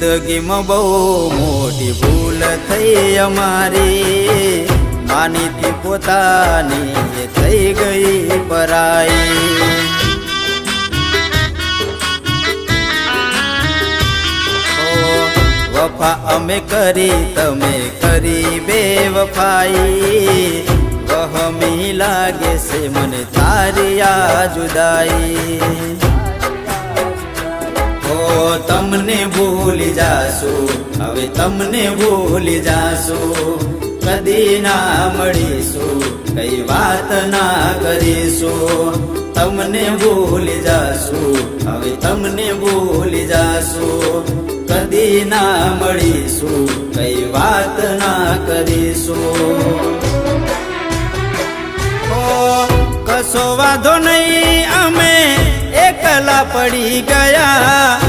જિંદગીમાં બહુ મોટી ભૂલ થઈ અમારી, માનીતી પોતાની એ થઈ ગઈ પરાઈ। વફા અમે કરી તમે કરી બેવફાઈ, વહમી લાગે છે મને તારી આ જુદાઈ। તમને ભૂલી જાશું હવે તમને ભૂલી જાશું, કદી ના મળીશું કઈ વાત ના કરીશું। તમને ભૂલી જાશું હવે તમને ભૂલી જાશું, કદી ના મળીશું કઈ વાત ના કરીશું। કશો વાંધો નહીં અમે એકલા પડી ગયા,